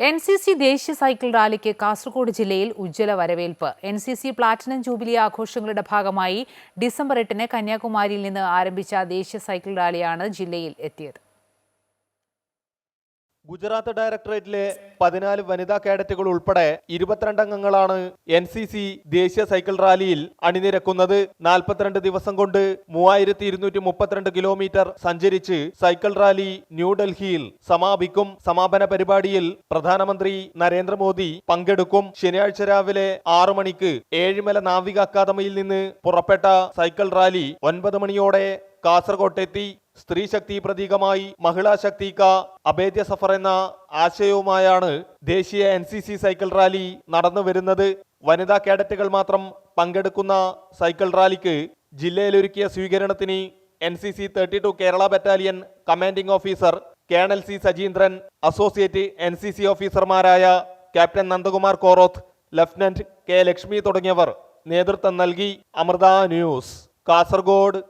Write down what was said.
NCC ദേശീയ cycle റാലിക്ക് കാസർഗോഡ് ജില്ലയിൽ ഉജ്ജ്വല വരവേൽപ്പ്. NCC പ്ലാറ്റിനം ജൂബിലി ആഘോഷങ്ങളുടെ ഭാഗമായി ഡിസംബർ 8-ന് കന്യാകുമാരിയിൽ നിന്ന് ആരംഭിച്ച ദേശീയ സൈക്കിൾ റാലിയാണ് ജില്ലയിൽ എത്തിയത്. ഗുജറാത്ത് ഡയറക്ടറേറ്റിലെ 14 വനിതാ കേഡറ്റുകൾ ഉൾപ്പെടെ 22 അംഗങ്ങളാണ് NCC ദേശീയ സൈക്കിൾ റാലിയിൽ അണിനിരക്കുന്നത്. 42 ദിവസം കൊണ്ട് 3232 കിലോമീറ്റർ സഞ്ചരിച്ച് സൈക്കിൾ റാലി ന്യൂഡൽഹിയിൽ സമാപിക്കും. സമാപന പരിപാടിയിൽ പ്രധാനമന്ത്രി നരേന്ദ്രമോദി പങ്കെടുക്കും. ശനിയാഴ്ച രാവിലെ 6 മണിക്ക് ഏഴിമല നാവിക അക്കാദമിയിൽ നിന്ന് പുറപ്പെട്ട സൈക്കിൾ റാലി 9 മണിയോടെ കാസർഗോട്ടെത്തി. സ്ത്രീ ശക്തി പ്രതീകമായി മഹിളാ ശക്തി കാ അഭേദ്യ സഫർ എന്ന ആശയവുമായാണ് ദേശീയ NCC സൈക്കിൾ റാലി നടന്നു വരുന്നത്. വനിതാ കേഡറ്റുകൾ മാത്രം പങ്കെടുക്കുന്ന സൈക്കിൾ റാലിക്ക് ജില്ലയിലൊരുക്കിയ സ്വീകരണത്തിന് NCC 32 Kerala battalion commanding officer colonel C Sajeendran, associate NCC ഓഫീസർമാരായ captain Nandakumar Koroth, lieutenant K Lakshmi തുടങ്ങിയവർ നേതൃത്വം നൽകി. അമൃത ന്യൂസ്, കാസർഗോഡ്.